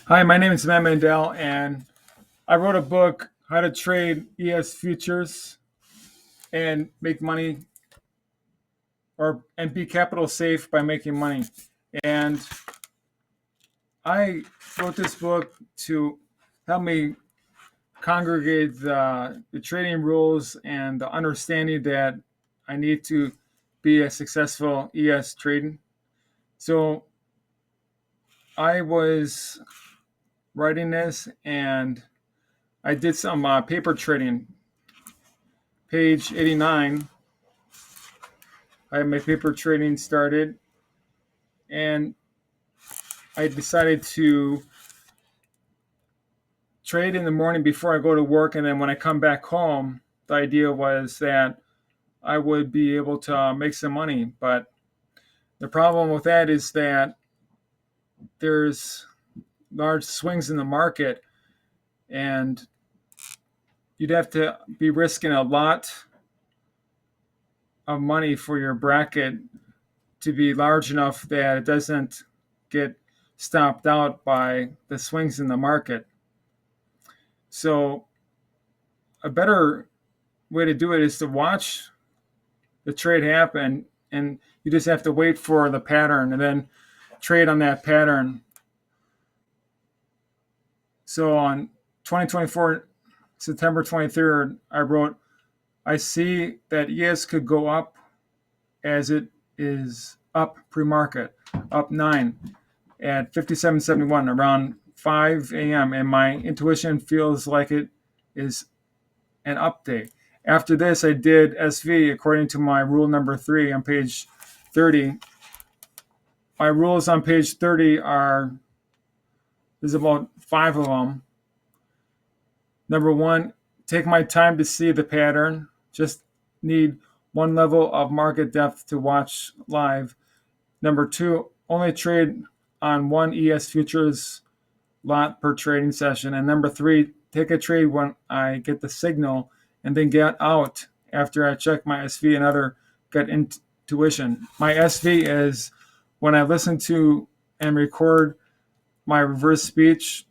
Hi, my name is Mandell, and I wrote a book, How to Trade ES Futures and Make Money and Be Capital Safe by Making Money. And I wrote this book to help me congregate the trading rules and the understanding that I need to be a successful ES trading. So I was writing this and I did some paper trading. Page 89, I had my paper trading started, and I decided to trade in the morning before I go to work. And then when I come back home, the idea was that I would be able to make some money. But the problem with that is that there's large swings in the market, and you'd have to be risking a lot of money for your bracket to be large enough that it doesn't get stopped out by the swings in the market. So a better way to do it is to watch the trade happen, and you just have to wait for the pattern and then trade on that pattern. So on 2024, September 23rd, I wrote, I see that ES could go up as it is up pre-market, up 9 at 57.71 around 5 a.m. And my intuition feels like it is an update. After this, I did SV according to my rule number 3 on page 30. My rules on page 30 there's about 5 of them. Number 1, take my time to see the pattern. Just need one level of market depth to watch live. Number 2, only trade on one ES futures lot per trading session. And number 3, take a trade when I get the signal and then get out after I check my SV and other gut intuition. My SV is when I listen to and record my reverse speech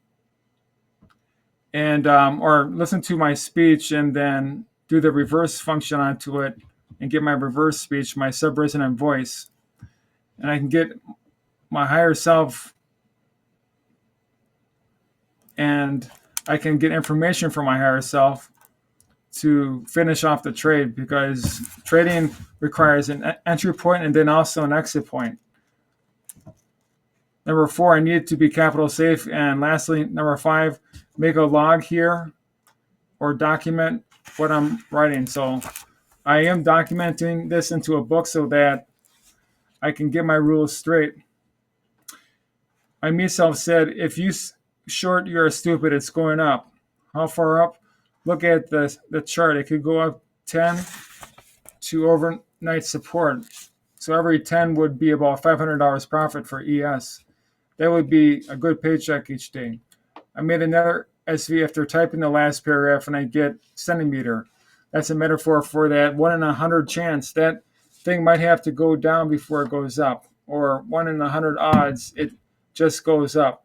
and or listen to my speech and then do the reverse function onto it and get my reverse speech, my sub-resonant voice. And I can get my higher self and I can get information from my higher self to finish off the trade, because trading requires an entry point and then also an exit point. Number 4, I need to be capital safe. And lastly, number 5, make a log here or document what I'm writing. So I am documenting this into a book so that I can get my rules straight. I myself said, if you short, you're stupid, it's going up. How far up? Look at the chart. It could go up 10 to overnight support. So every 10 would be about $500 profit for ES. That would be a good paycheck each day. I made another SV after typing the last paragraph, and I get centimeter. That's a metaphor for that 1 in 100 chance that thing might have to go down before it goes up, or 1 in 100 odds it just goes up.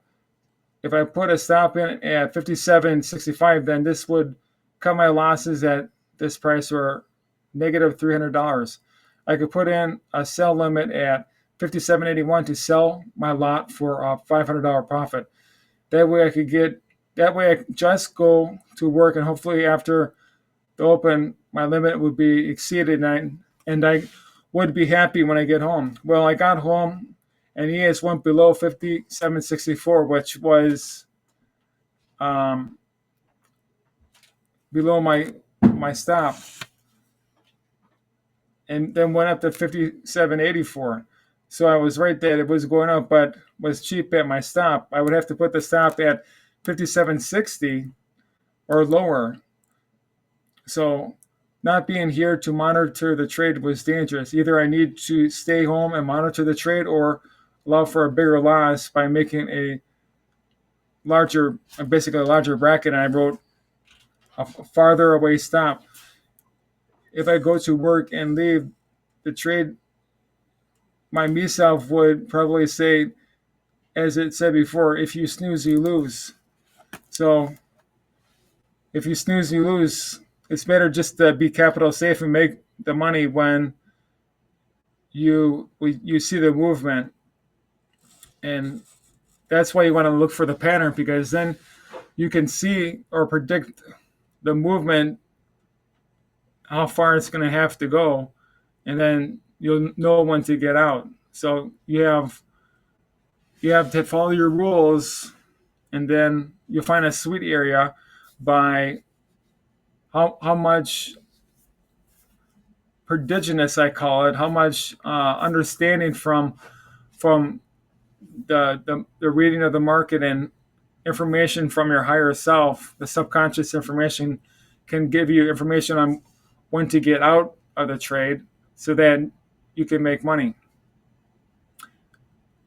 If I put a stop in at 57.65, then this would cut my losses at this price, or negative $300. I could put in a sell limit at 57.81 to sell my lot for a $500 profit. That way I just go to work, and hopefully after the open, my limit would be exceeded, and I would be happy when I get home. Well, I got home and ES went below 57.64, which was below my stop, and then went up to 57.84. So I was right that it was going up, but was cheap at my stop. I would have to put the stop at 57.60 or lower. So not being here to monitor the trade was dangerous. Either I need to stay home and monitor the trade, or allow for a bigger loss by making basically a larger bracket. And I wrote a farther away stop. If I go to work and leave the trade, my me self would probably say, as it said before, if you snooze, you lose. So if you snooze, you lose. It's better just to be capital safe and make the money when you see the movement, and that's why you want to look for the pattern, because then you can see or predict the movement, how far it's going to have to go, and then you'll know when to get out. So you have to follow your rules, and then you'll find a sweet area by how much prodiginous, I call it, how much understanding from the reading of the market and information from your higher self, the subconscious information, can give you information on when to get out of the trade so that you can make money.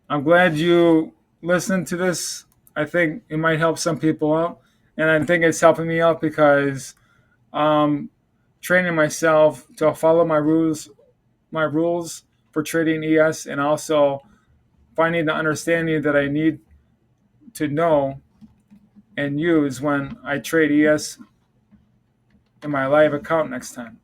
I'm glad you listened to this. I think it might help some people out. And I think it's helping me out because I'm training myself to follow my rules for trading ES, and also finding the understanding that I need to know and use when I trade ES in my live account next time.